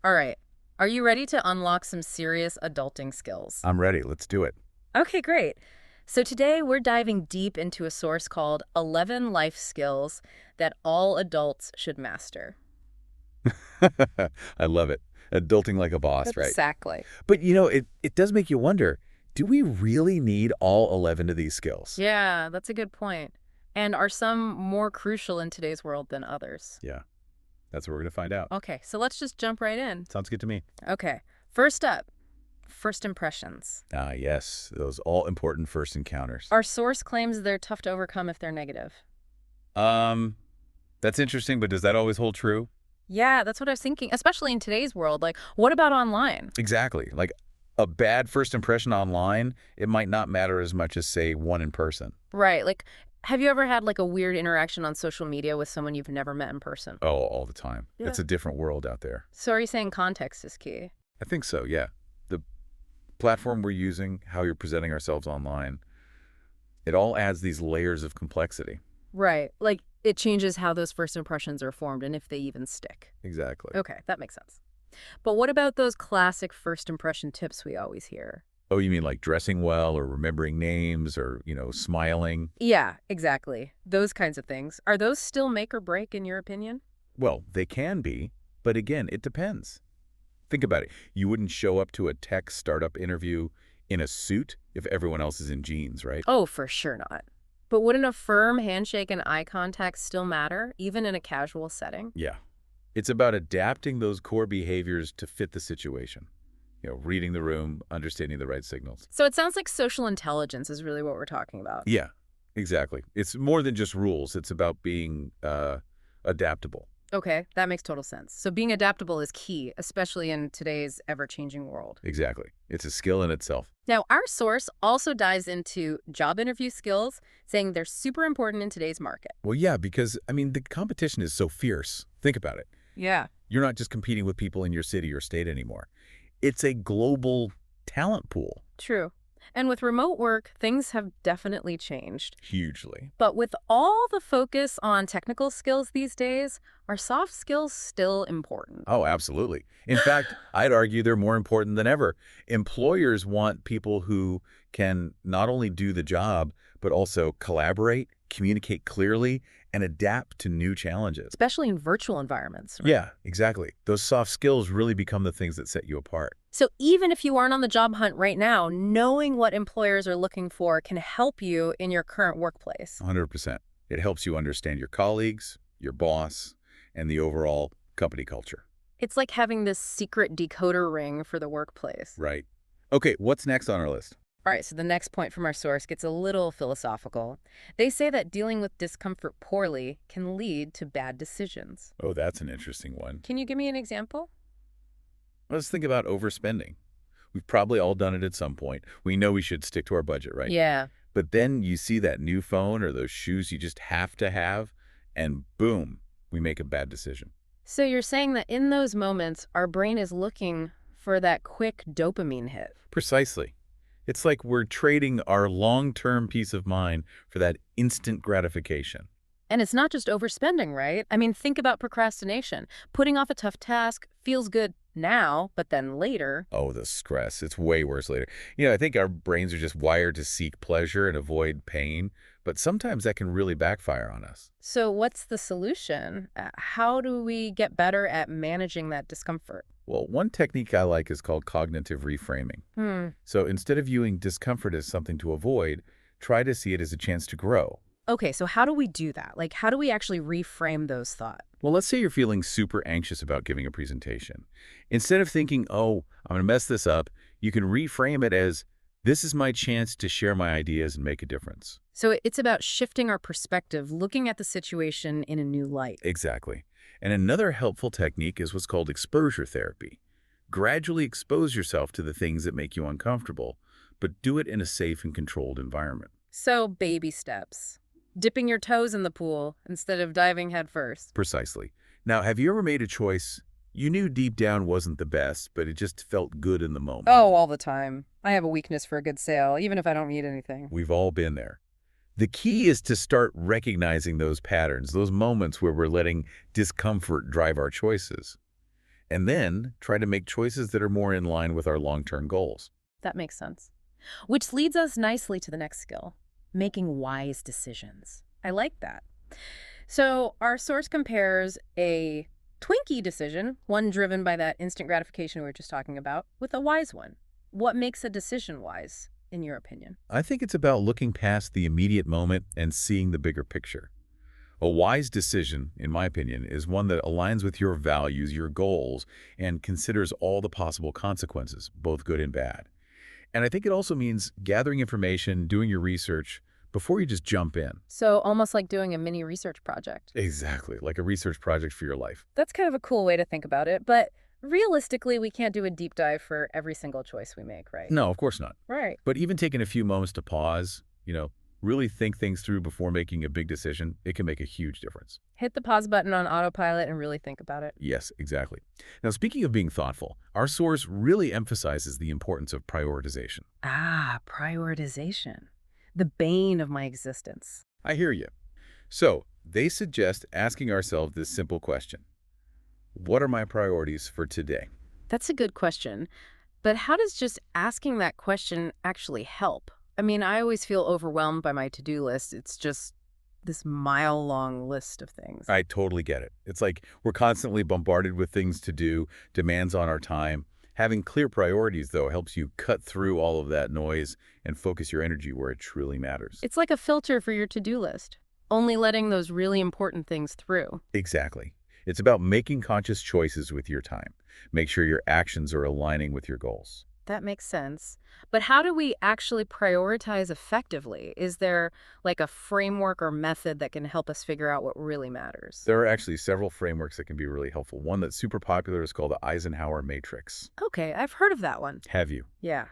All right. Are you ready to unlock some serious adulting skills? I'm ready. Let's do it. Okay, great. So today we're diving deep into a source called 11 Life Skills That All Adults Should Master. I love it. Adulting like a boss, right? Exactly. But it does make you wonder, do we really need all 11 of these skills? Yeah, that's a good point. And are some more crucial in today's world than others? Yeah, that's what we're going to find out. Okay, so let's just jump right in. Sounds good to me. Okay, first up, first impressions. Ah, yes, those all important first encounters. Our source claims they're tough to overcome if they're negative. Um, that's interesting, but does that always hold true? Yeah, that's what I was thinking, especially in today's world. Like, what about online? Exactly. Like a bad first impression online, it might not matter as much as, say, one in person. Right. Like, have you ever had like a weird interaction on social media with someone you've never met in person? Oh, all the time. Yeah. It's a different world out there. So are you saying context is key? I think so, yeah. The platform we're using, how you're presenting ourselves online, it all adds these layers of complexity. Right. Like, it changes how those first impressions are formed and if they even stick. Exactly. Okay, that makes sense. But what about those classic first impression tips we always hear? Oh, you mean like dressing well or remembering names or, smiling? Yeah, exactly. Those kinds of things. Are those still make or break in your opinion? Well, they can be, but again, it depends. Think about it. You wouldn't show up to a tech startup interview in a suit if everyone else is in jeans, right? Oh, for sure not. But wouldn't a firm handshake and eye contact still matter, even in a casual setting? Yeah. It's about adapting those core behaviors to fit the situation. Reading the room, understanding the right signals. So it sounds like social intelligence is really what we're talking about. Yeah, exactly. It's more than just rules. It's about being adaptable. Okay, that makes total sense. So being adaptable is key, especially in today's ever-changing world. Exactly. It's a skill in itself. Now, our source also dives into job interview skills, saying they're super important in today's market. Well, yeah, because, the competition is so fierce. Think about it. Yeah. You're not just competing with people in your city or state anymore. It's a global talent pool. True. And with remote work, things have definitely changed. Hugely. But with all the focus on technical skills these days, are soft skills still important? Oh, absolutely. In fact, I'd argue they're more important than ever. Employers want people who can not only do the job, but also collaborate, communicate clearly, and adapt to new challenges. Especially in virtual environments. Right? Yeah, exactly. Those soft skills really become the things that set you apart. So even if you aren't on the job hunt right now, knowing what employers are looking for can help you in your current workplace. 100%. It helps you understand your colleagues, your boss, and the overall company culture. It's like having this secret decoder ring for the workplace. Right. Okay, what's next on our list? All right, so the next point from our source gets a little philosophical. They say that dealing with discomfort poorly can lead to bad decisions. Oh, that's an interesting one. Can you give me an example? Let's think about overspending. We've probably all done it at some point. We know we should stick to our budget, right? Yeah. But then you see that new phone or those shoes you just have to have, and boom, we make a bad decision. So you're saying that in those moments, our brain is looking for that quick dopamine hit. Precisely. It's like we're trading our long-term peace of mind for that instant gratification. And it's not just overspending, right? I mean, think about procrastination. Putting off a tough task feels good now, but then later. Oh, the stress. It's way worse later. I think our brains are just wired to seek pleasure and avoid pain, but sometimes that can really backfire on us. So what's the solution? How do we get better at managing that discomfort? Well, one technique I like is called cognitive reframing. So instead of viewing discomfort as something to avoid, try to see it as a chance to grow. Okay, so how do we do that? Like, how do we actually reframe those thoughts? Well, let's say you're feeling super anxious about giving a presentation. Instead of thinking, oh, I'm going to mess this up, you can reframe it as, this is my chance to share my ideas and make a difference. So it's about shifting our perspective, looking at the situation in a new light. Exactly. And another helpful technique is what's called exposure therapy. Gradually expose yourself to the things that make you uncomfortable, but do it in a safe and controlled environment. So baby steps. Dipping your toes in the pool instead of diving headfirst. Precisely. Now, have you ever made a choice you knew deep down wasn't the best, but it just felt good in the moment? Oh, all the time. I have a weakness for a good sale, even if I don't need anything. We've all been there. The key is to start recognizing those patterns, those moments where we're letting discomfort drive our choices. and then try to make choices that are more in line with our long-term goals. That makes sense. Which leads us nicely to the next skill, making wise decisions. I like that. So our source compares a Twinkie decision, one driven by that instant gratification we were just talking about, with a wise one. What makes a decision wise, in your opinion? I think it's about looking past the immediate moment and seeing the bigger picture. A wise decision, in my opinion, is one that aligns with your values, your goals, and considers all the possible consequences, both good and bad. And I think it also means gathering information, doing your research, before you just jump in. So almost like doing a mini research project. Exactly, like a research project for your life. That's kind of a cool way to think about it, but realistically, we can't do a deep dive for every single choice we make, right? No, of course not. Right. But even taking a few moments to pause, really think things through before making a big decision, it can make a huge difference. Hit the pause button on autopilot and really think about it. Yes, exactly. Now, speaking of being thoughtful, our source really emphasizes the importance of prioritization. Ah, prioritization. The bane of my existence. I hear you. So, they suggest asking ourselves this simple question. What are my priorities for today? That's a good question. But how does just asking that question actually help? I mean, I always feel overwhelmed by my to-do list. It's just this mile-long list of things. I totally get it. It's like we're constantly bombarded with things to do, demands on our time. Having clear priorities, though, helps you cut through all of that noise and focus your energy where it truly matters. It's like a filter for your to-do list, only letting those really important things through. Exactly. It's about making conscious choices with your time. Make sure your actions are aligning with your goals. That makes sense. But how do we actually prioritize effectively? Is there like a framework or method that can help us figure out what really matters? There are actually several frameworks that can be really helpful. One that's super popular is called the Eisenhower Matrix. Okay, I've heard of that one. Have you? Yeah.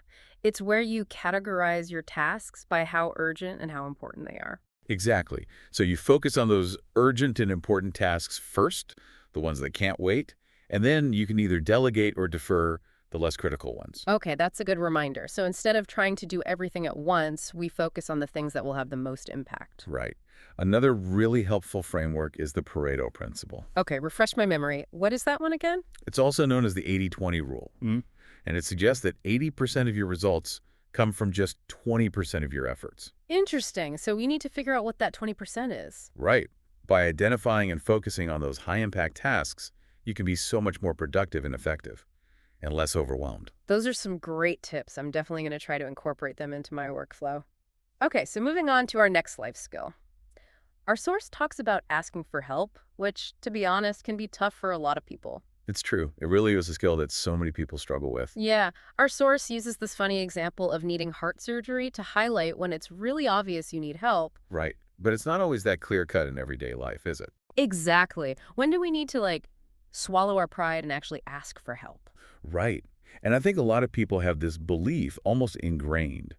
It's where you categorize your tasks by how urgent and how important they are. Exactly. So you focus on those urgent and important tasks first, the ones that can't wait, and then you can either delegate or defer the less critical ones. Okay, that's a good reminder. So instead of trying to do everything at once, we focus on the things that will have the most impact. Right. Another really helpful framework is the Pareto principle. Okay, refresh my memory. What is that one again? It's also known as the 80-20 rule. And it suggests that 80% of your results come from just 20% of your efforts. Interesting. So we need to figure out what that 20% is. Right. By identifying and focusing on those high-impact tasks, you can be so much more productive and effective and less overwhelmed. Those are some great tips. I'm definitely going to try to incorporate them into my workflow. Okay, so moving on to our next life skill. Our source talks about asking for help, which, to be honest, can be tough for a lot of people. It's true. It really is a skill that so many people struggle with. Yeah, our source uses this funny example of needing heart surgery to highlight when it's really obvious you need help. Right. But it's not always that clear-cut in everyday life, is it? Exactly. When do we need to, swallow our pride and actually ask for help? Right. And I think a lot of people have this belief, almost ingrained,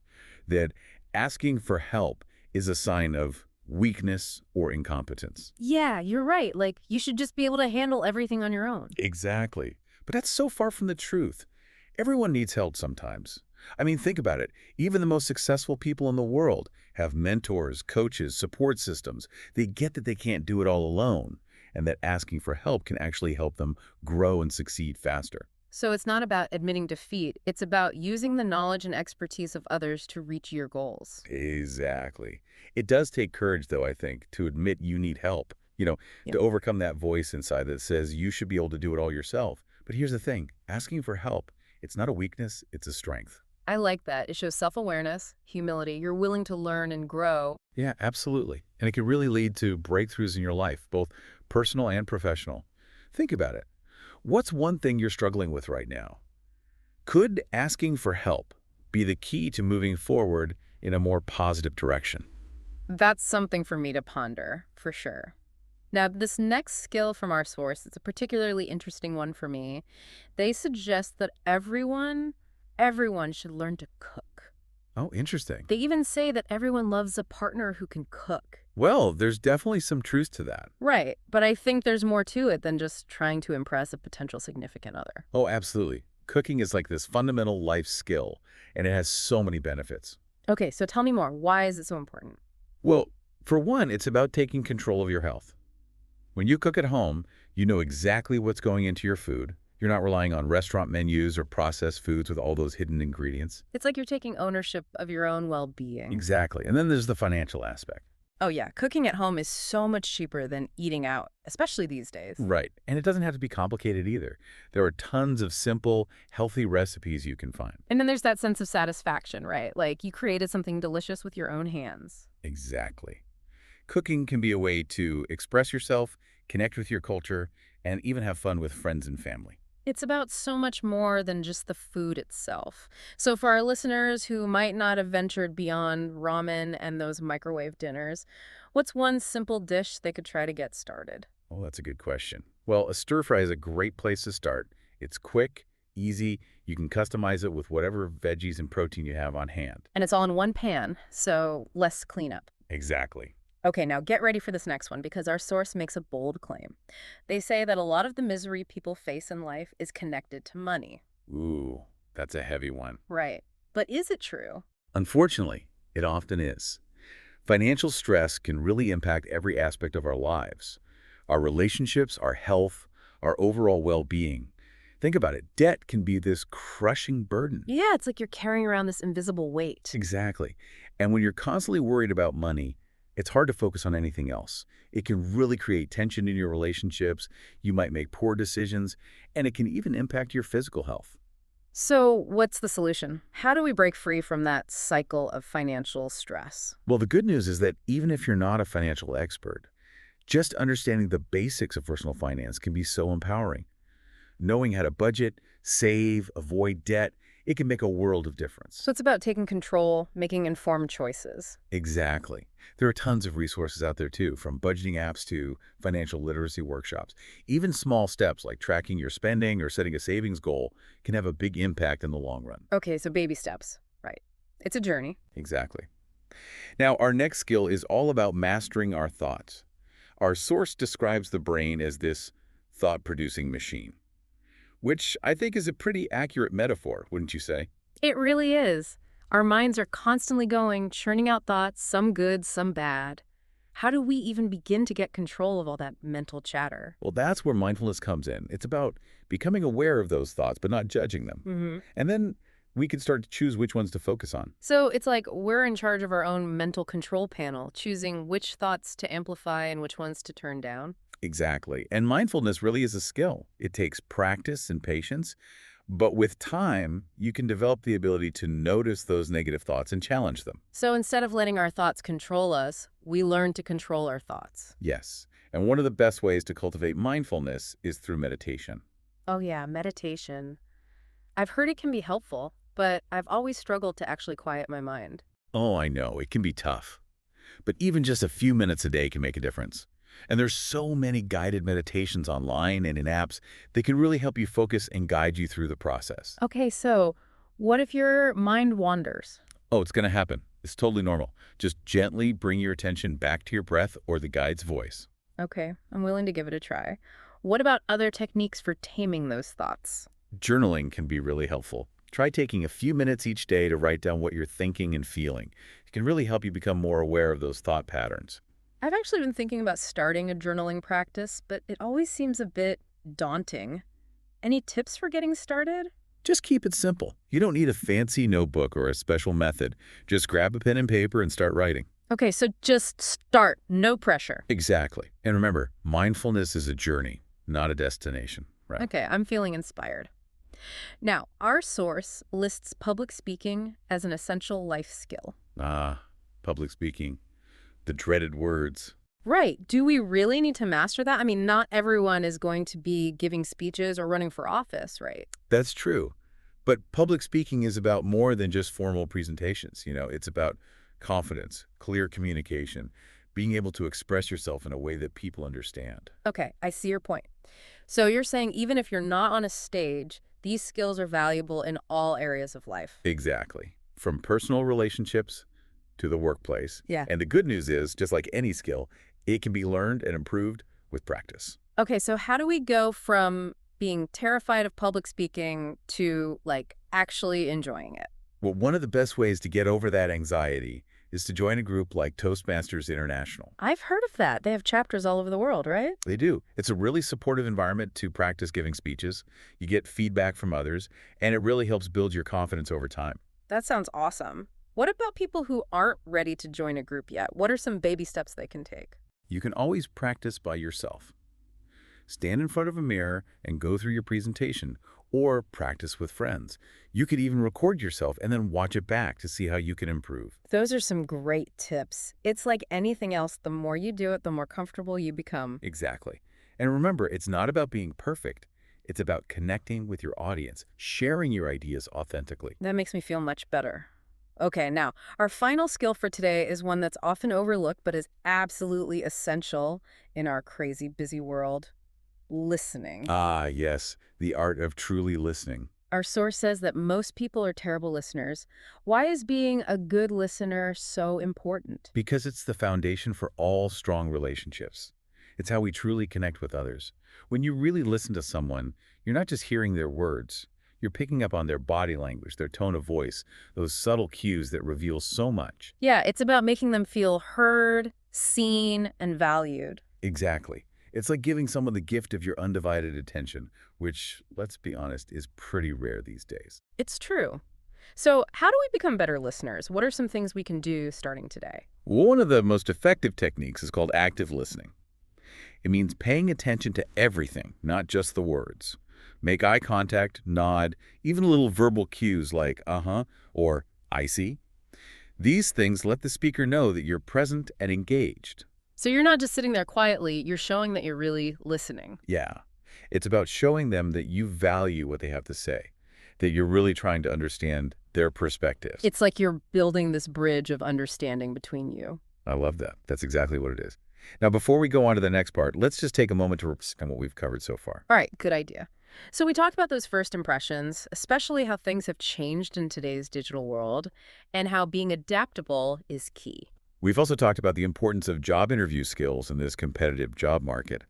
that asking for help is a sign of weakness or incompetence. Yeah, you're right. You should just be able to handle everything on your own. Exactly. But that's so far from the truth. Everyone needs help sometimes. I mean, think about it. Even the most successful people in the world have mentors, coaches, support systems. They get that they can't do it all alone, and that asking for help can actually help them grow and succeed faster. So it's not about admitting defeat. It's about using the knowledge and expertise of others to reach your goals. Exactly. It does take courage, though, I think, to admit you need help. Yeah. To overcome that voice inside that says you should be able to do it all yourself. But here's the thing. Asking for help, it's not a weakness, it's a strength. I like that. It shows self-awareness, humility. You're willing to learn and grow. Yeah, absolutely. And it can really lead to breakthroughs in your life, both personal and professional. Think about it. What's one thing you're struggling with right now? Could asking for help be the key to moving forward in a more positive direction? That's something for me to ponder, for sure. Now, this next skill from our source, it's a particularly interesting one for me. They suggest that everyone should learn to cook. Oh, interesting. They even say that everyone loves a partner who can cook. Well, there's definitely some truth to that. Right, but I think there's more to it than just trying to impress a potential significant other. Oh, absolutely. Cooking is like this fundamental life skill, and it has so many benefits. Okay, so tell me more. Why is it so important? Well, for one, it's about taking control of your health. When you cook at home, you know exactly what's going into your food. You're not relying on restaurant menus or processed foods with all those hidden ingredients. It's like you're taking ownership of your own well-being. Exactly. And then there's the financial aspect. Oh yeah, cooking at home is so much cheaper than eating out, especially these days. Right. And it doesn't have to be complicated either. There are tons of simple, healthy recipes you can find. And then there's that sense of satisfaction, right? Like you created something delicious with your own hands. Exactly. Cooking can be a way to express yourself, connect with your culture, and even have fun with friends and family. It's about so much more than just the food itself. So for our listeners who might not have ventured beyond ramen and those microwave dinners, what's one simple dish they could try to get started? Oh, that's a good question. Well, a stir fry is a great place to start. It's quick, easy. You can customize it with whatever veggies and protein you have on hand. And it's all in one pan, so less cleanup. Exactly. Okay, now get ready for this next one because our source makes a bold claim. They say that a lot of the misery people face in life is connected to money. Ooh, that's a heavy one. Right. But is it true? Unfortunately, it often is. Financial stress can really impact every aspect of our lives. Our relationships, our health, our overall well-being. Think about it. Debt can be this crushing burden. Yeah, it's like you're carrying around this invisible weight. Exactly. And when you're constantly worried about money, it's hard to focus on anything else. It can really create tension in your relationships. You might make poor decisions, and it can even impact your physical health. So, what's the solution? How do we break free from that cycle of financial stress? Well, the good news is that even if you're not a financial expert, just understanding the basics of personal finance can be so empowering. Knowing how to budget, save, avoid debt, it can make a world of difference. So, it's about taking control, making informed choices. Exactly. There are tons of resources out there too, from budgeting apps to financial literacy workshops. Even small steps like tracking your spending or setting a savings goal can have a big impact in the long run. Okay, so baby steps. Right. It's a journey. Exactly. Now, our next skill is all about mastering our thoughts. Our source describes the brain as this thought-producing machine, which I think is a pretty accurate metaphor, wouldn't you say? It really is. Our minds are constantly going, churning out thoughts, some good, some bad. How do we even begin to get control of all that mental chatter? Well, that's where mindfulness comes in. It's about becoming aware of those thoughts, but not judging them. And then we can start to choose which ones to focus on. So it's like we're in charge of our own mental control panel, choosing which thoughts to amplify and which ones to turn down. Exactly. And mindfulness really is a skill. It takes practice and patience, but with time, you can develop the ability to notice those negative thoughts and challenge them. So instead of letting our thoughts control us, we learn to control our thoughts. Yes. And one of the best ways to cultivate mindfulness is through meditation. Oh yeah, meditation. I've heard it can be helpful, but I've always struggled to actually quiet my mind. Oh, I know, it can be tough. But even just a few minutes a day can make a difference. And there's so many guided meditations online and in apps that can really help you focus and guide you through the process. Okay, so what if your mind wanders? Oh, it's going to happen. It's totally normal. Just gently bring your attention back to your breath or the guide's voice. Okay, I'm willing to give it a try. What about other techniques for taming those thoughts? Journaling can be really helpful. Try taking a few minutes each day to write down what you're thinking and feeling. It can really help you become more aware of those thought patterns. I've actually been thinking about starting a journaling practice, but it always seems a bit daunting. Any tips for getting started? Just keep it simple. You don't need a fancy notebook or a special method. Just grab a pen and paper and start writing. Okay, so just start, no pressure. Exactly. And remember, mindfulness is a journey, not a destination. Right. Okay, I'm feeling inspired. Now, our source lists public speaking as an essential life skill. Public speaking. The dreaded words. Right. Do we really need to master that? I mean, not everyone is going to be giving speeches or running for office, right? That's true. But public speaking is about more than just formal presentations. It's about confidence, clear communication, being able to express yourself in a way that people understand. Okay, I see your point. So you're saying even if you're not on a stage, these skills are valuable in all areas of life. Exactly. From personal relationships to the workplace. Yeah. And the good news is, just like any skill, it can be learned and improved with practice. Okay, so how do we go from being terrified of public speaking to, like, actually enjoying it? Well, one of the best ways to get over that anxiety is to join a group like Toastmasters International. I've heard of that. They have chapters all over the world, right? They do. It's a really supportive environment to practice giving speeches. You get feedback from others, and it really helps build your confidence over time. That sounds awesome. What about people who aren't ready to join a group yet? What are some baby steps they can take? You can always practice by yourself. Stand in front of a mirror and go through your presentation, or practice with friends. You could even record yourself and then watch it back to see how you can improve. Those are some great tips. It's like anything else, the more you do it, the more comfortable you become. Exactly. And remember, it's not about being perfect. It's about connecting with your audience, sharing your ideas authentically. That makes me feel much better. Okay, now, our final skill for today is one that's often overlooked but is absolutely essential in our crazy, busy world: listening. Ah, yes, the art of truly listening. Our source says that most people are terrible listeners. Why is being a good listener so important? Because it's the foundation for all strong relationships. It's how we truly connect with others. When you really listen to someone, you're not just hearing their words. You're picking up on their body language, their tone of voice, those subtle cues that reveal so much. Yeah, it's about making them feel heard, seen, and valued. Exactly. It's like giving someone the gift of your undivided attention, which, let's be honest, is pretty rare these days. It's true. So how do we become better listeners? What are some things we can do starting today? One of the most effective techniques is called active listening. It means paying attention to everything, not just the words. Make eye contact, nod, even little verbal cues like uh-huh or I see. These things let the speaker know that you're present and engaged. So you're not just sitting there quietly, you're showing that you're really listening. Yeah, it's about showing them that you value what they have to say, that you're really trying to understand their perspectives. It's like you're building this bridge of understanding between you. I love that. That's exactly what it is. Now, before we go on to the next part, let's just take a moment to reflect on what we've covered so far. All right, good idea. So we talked about those first impressions, especially how things have changed in today's digital world and how being adaptable is key. We've also talked about the importance of job interview skills in this competitive job market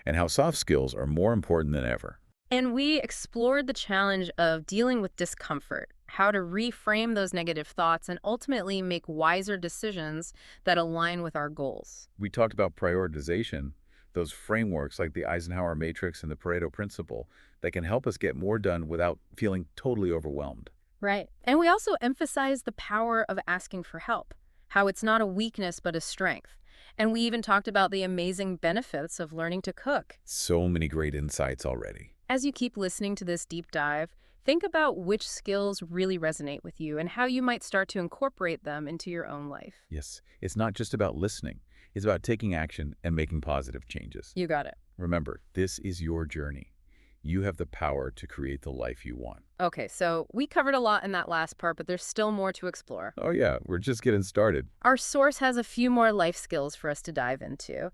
and how soft skills are more important than ever. And we explored the challenge of dealing with discomfort, how to reframe those negative thoughts and ultimately make wiser decisions that align with our goals. We talked about prioritization, those frameworks like the Eisenhower Matrix and the Pareto Principle that can help us get more done without feeling totally overwhelmed. Right. And we also emphasized the power of asking for help, how it's not a weakness but a strength. And we even talked about the amazing benefits of learning to cook. So many great insights already. As you keep listening to this deep dive, think about which skills really resonate with you and how you might start to incorporate them into your own life. Yes, it's not just about listening. It's about taking action and making positive changes. You got it. Remember, this is your journey. You have the power to create the life you want. Okay, so we covered a lot in that last part, but there's still more to explore. Oh yeah, we're just getting started. Our source has a few more life skills for us to dive into.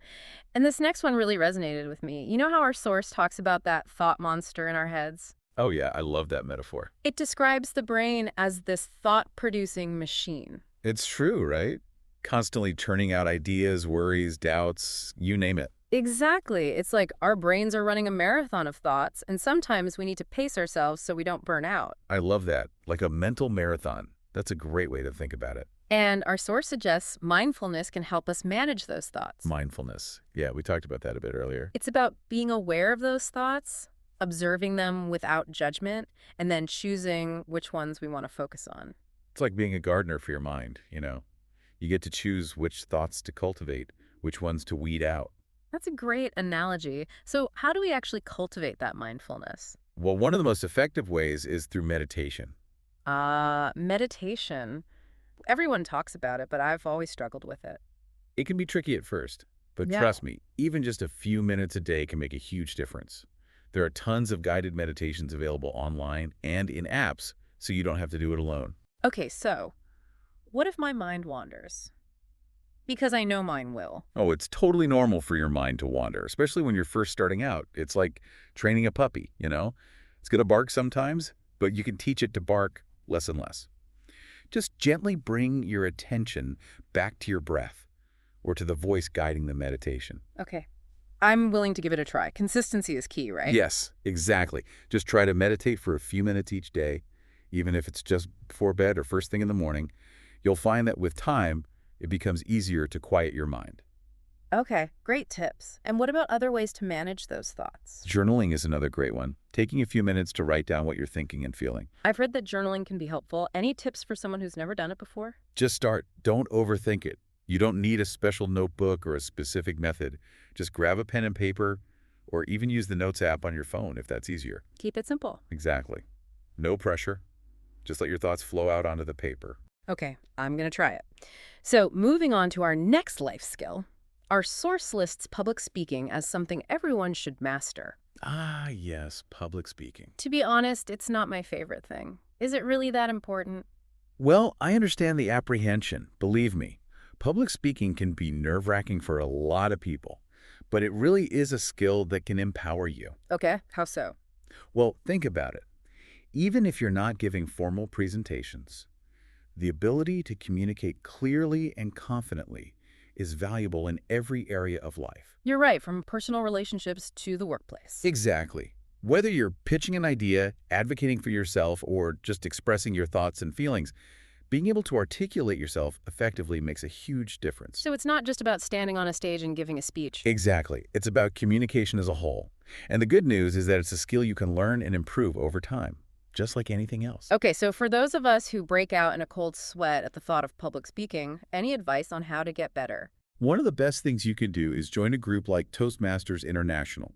And this next one really resonated with me. You know how our source talks about that thought monster in our heads? Oh yeah, I love that metaphor. It describes the brain as this thought-producing machine. It's true, right? Constantly churning out ideas, worries, doubts, you name it. Exactly. It's like our brains are running a marathon of thoughts, and sometimes we need to pace ourselves so we don't burn out. I love that. Like a mental marathon. That's a great way to think about it. And our source suggests mindfulness can help us manage those thoughts. Mindfulness. Yeah, we talked about that a bit earlier. It's about being aware of those thoughts, observing them without judgment, and then choosing which ones we want to focus on. It's like being a gardener for your mind, you know. You get to choose which thoughts to cultivate, which ones to weed out. That's a great analogy. So how do we actually cultivate that mindfulness? Well, one of the most effective ways is through meditation. Meditation. Everyone talks about it, but I've always struggled with it. It can be tricky at first, but Yeah. trust me, even just a few minutes a day can make a huge difference. There are tons of guided meditations available online and in apps, so you don't have to do it alone. Okay, so what if my mind wanders? Because I know mine will. Oh, it's totally normal for your mind to wander, especially when you're first starting out. It's like training a puppy, you know? It's going to bark sometimes, but you can teach it to bark less and less. Just gently bring your attention back to your breath or to the voice guiding the meditation. Okay. I'm willing to give it a try. Consistency is key, right? Yes, exactly. Just try to meditate for a few minutes each day, even if it's just before bed or first thing in the morning. You'll find that with time, It becomes easier to quiet your mind. Okay, great tips. And what about other ways to manage those thoughts? Journaling is another great one. Taking a few minutes to write down what you're thinking and feeling. I've heard that journaling can be helpful. Any tips for someone who's never done it before? Just start. Don't overthink it. You don't need a special notebook or a specific method. Just grab a pen and paper, or even use the Notes app on your phone if that's easier. Keep it simple. Exactly. No pressure. Just let your thoughts flow out onto the paper. Okay, I'm going to try it. So, moving on to our next life skill, our source lists public speaking as something everyone should master. Ah, yes, public speaking. To be honest, it's not my favorite thing. Is it really that important? Well, I understand the apprehension. Believe me, public speaking can be nerve-wracking for a lot of people, but it really is a skill that can empower you. Okay, how so? Well, think about it. Even if you're not giving formal presentations, the ability to communicate clearly and confidently is valuable in every area of life. You're right, from personal relationships to the workplace. Exactly. Whether you're pitching an idea, advocating for yourself, or just expressing your thoughts and feelings, being able to articulate yourself effectively makes a huge difference. So it's not just about standing on a stage and giving a speech. Exactly. It's about communication as a whole. And the good news is that it's a skill you can learn and improve over time, just like anything else. Okay, so for those of us who break out in a cold sweat at the thought of public speaking, any advice on how to get better? One of the best things you can do is join a group like Toastmasters International.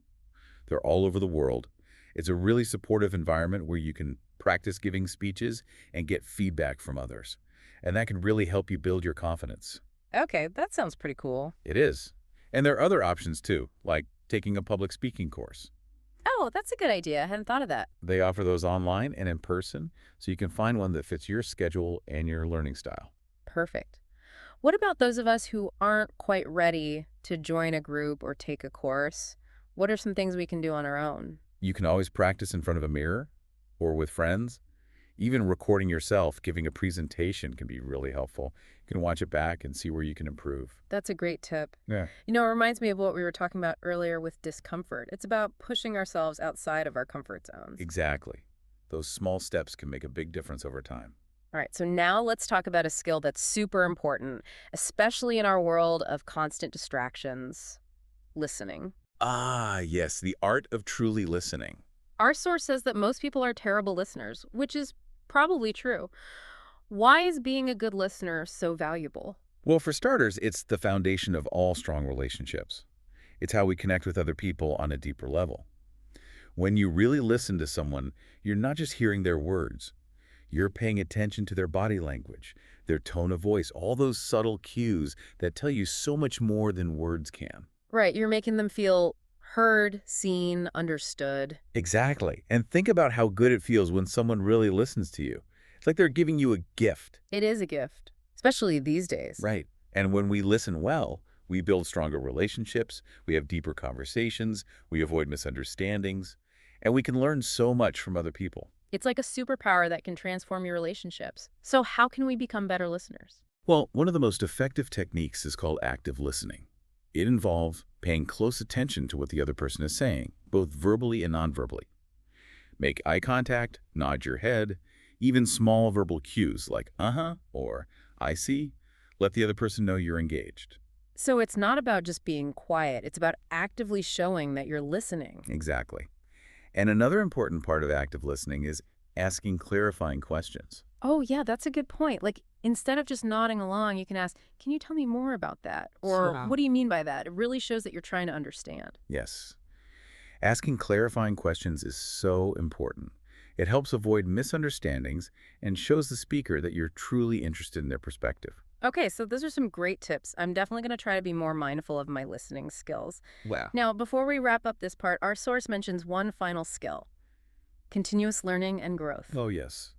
They're all over the world. It's a really supportive environment where you can practice giving speeches and get feedback from others. And that can really help you build your confidence. Okay, that sounds pretty cool. It is. And there are other options too, like taking a public speaking course. Oh, that's a good idea. I hadn't thought of that. They offer those online and in person, so you can find one that fits your schedule and your learning style. Perfect. What about those of us who aren't quite ready to join a group or take a course? What are some things we can do on our own? You can always practice in front of a mirror or with friends. Even recording yourself giving a presentation can be really helpful. You can watch it back and see where you can improve. That's a great tip. Yeah. You know, it reminds me of what we were talking about earlier with discomfort. It's about pushing ourselves outside of our comfort zones. Exactly. Those small steps can make a big difference over time. All right, so now let's talk about a skill that's super important, especially in our world of constant distractions: listening. Ah, yes, the art of truly listening. Our source says that most people are terrible listeners, which is probably true. Why is being a good listener so valuable? Well, for starters, it's the foundation of all strong relationships. It's how we connect with other people on a deeper level. When you really listen to someone, you're not just hearing their words. You're paying attention to their body language, their tone of voice, all those subtle cues that tell you so much more than words can. Right, you're making them feel heard, seen, understood. Exactly. And think about how good it feels when someone really listens to you. It's like they're giving you a gift. It is a gift, especially these days. Right. And when we listen well, we build stronger relationships, we have deeper conversations, we avoid misunderstandings, and we can learn so much from other people. It's like a superpower that can transform your relationships. So how can we become better listeners? Well, one of the most effective techniques is called active listening. It involves paying close attention to what the other person is saying, both verbally and non-verbally. Make eye contact, nod your head, even small verbal cues like uh-huh or I see, let the other person know you're engaged. So it's not about just being quiet. It's about actively showing that you're listening. Exactly. And another important part of active listening is asking clarifying questions. Oh, yeah, that's a good point. Like, instead of just nodding along, you can ask, can you tell me more about that? Or Sure. what do you mean by that? It really shows that you're trying to understand. Yes. Asking clarifying questions is so important. It helps avoid misunderstandings and shows the speaker that you're truly interested in their perspective. Okay, so those are some great tips. I'm definitely going to try to be more mindful of my listening skills. Wow. Now, before we wrap up this part, our source mentions one final skill: continuous learning and growth. Oh, yes.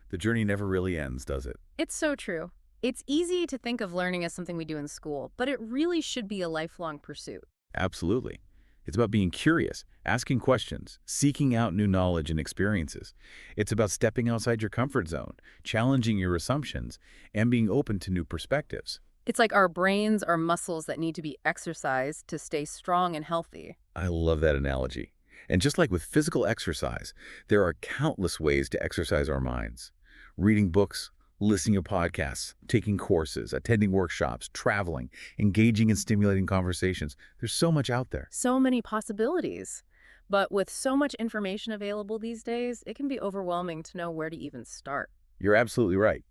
The journey never really ends, does it? It's so true. It's easy to think of learning as something we do in school, but it really should be a lifelong pursuit. Absolutely. It's about being curious, asking questions, seeking out new knowledge and experiences. It's about stepping outside your comfort zone, challenging your assumptions, and being open to new perspectives. It's like our brains are muscles that need to be exercised to stay strong and healthy. I love that analogy. And just like with physical exercise, there are countless ways to exercise our minds. Reading books, listening to podcasts, taking courses, attending workshops, traveling, engaging in stimulating conversations. There's so much out there. So many possibilities. But with so much information available these days, it can be overwhelming to know where to even start. You're absolutely right.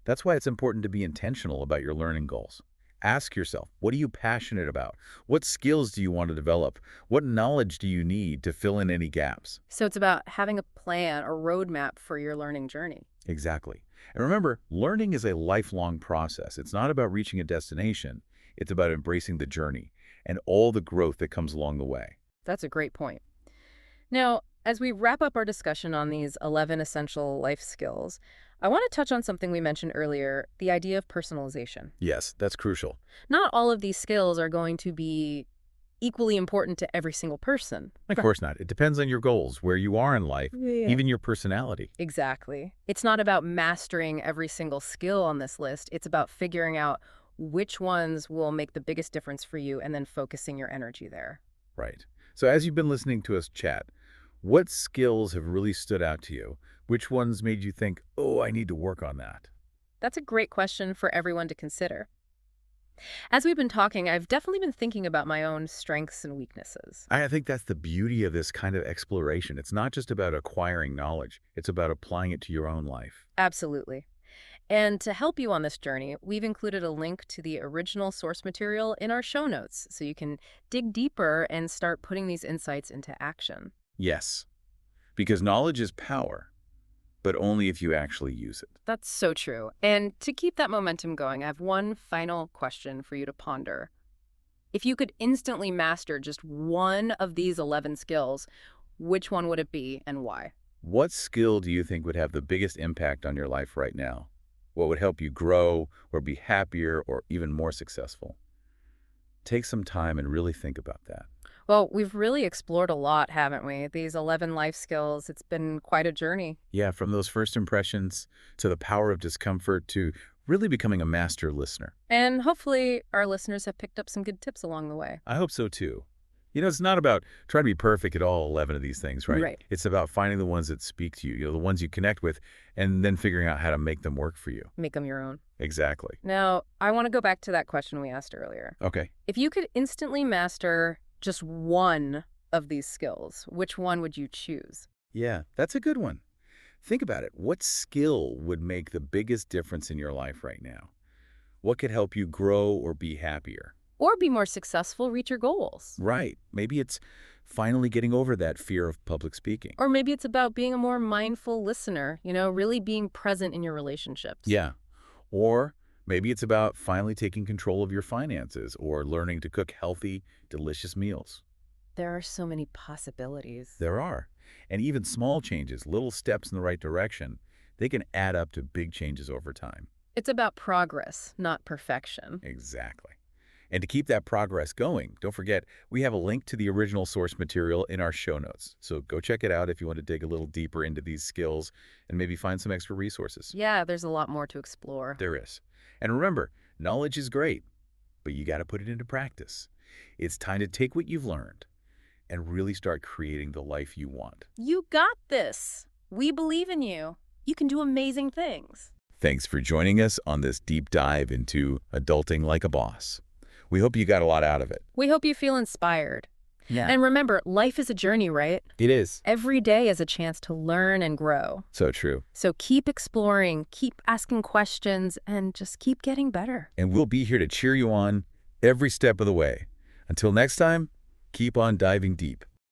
That's why it's important to be intentional about your learning goals. Ask yourself, what are you passionate about? What skills do you want to develop? What knowledge do you need to fill in any gaps? So it's about having a plan or roadmap for your learning journey. Exactly. And remember, learning is a lifelong process. It's not about reaching a destination. It's about embracing the journey and all the growth that comes along the way. That's a great point. Now, as we wrap up our discussion on these 11 essential life skills, I want to touch on something we mentioned earlier, the idea of personalization. Yes, that's crucial. Not all of these skills are going to be equally important to every single person. Of course not. It depends on your goals, where you are in life, Yeah. even your personality. Exactly. It's not about mastering every single skill on this list. It's about figuring out which ones will make the biggest difference for you and then focusing your energy there. Right. So as you've been listening to us chat, what skills have really stood out to you? Which ones made you think, oh, I need to work on that? That's a great question for everyone to consider. As we've been talking, I've definitely been thinking about my own strengths and weaknesses. I think that's the beauty of this kind of exploration. It's not just about acquiring knowledge. It's about applying it to your own life. Absolutely. And to help you on this journey, we've included a link to the original source material in our show notes so you can dig deeper and start putting these insights into action. Yes, because knowledge is power, but only if you actually use it. That's so true. And to keep that momentum going, I have one final question for you to ponder. If you could instantly master just one of these 11 skills, which one would it be and why? What skill do you think would have the biggest impact on your life right now? What would help you grow or be happier or even more successful? Take some time and really think about that. Well, we've really explored a lot, haven't we? These 11 life skills. It's been quite a journey. Yeah, from those first impressions to the power of discomfort to really becoming a master listener. And hopefully our listeners have picked up some good tips along the way. I hope so too. You know, it's not about trying to be perfect at all 11 of these things, right? Right. It's about finding the ones that speak to you, the ones you connect with, and then figuring out how to make them work for you. Make them your own. Exactly. Now, I want to go back to that question we asked earlier. Okay. If you could instantly master just one of these skills, which one would you choose? Yeah, that's a good one. Think about it. What skill would make the biggest difference in your life right now? What could help you grow or be happier? Or be more successful, reach your goals. Right. Maybe it's finally getting over that fear of public speaking. Or maybe it's about being a more mindful listener, really being present in your relationships. Yeah. Or maybe it's about finally taking control of your finances or learning to cook healthy, delicious meals. There are so many possibilities. There are. And even small changes, little steps in the right direction, they can add up to big changes over time. It's about progress, not perfection. Exactly. And to keep that progress going, don't forget, we have a link to the original source material in our show notes. So go check it out if you want to dig a little deeper into these skills and maybe find some extra resources. Yeah, there's a lot more to explore. There is. And remember, knowledge is great, but you got to put it into practice. It's time to take what you've learned and really start creating the life you want. You got this. We believe in you. You can do amazing things. Thanks for joining us on this deep dive into adulting like a boss. We hope you got a lot out of it. We hope you feel inspired. Yeah. And remember, life is a journey, right? It is. Every day is a chance to learn and grow. So true. So keep exploring, keep asking questions, and just keep getting better. And we'll be here to cheer you on every step of the way. Until next time, keep on diving deep.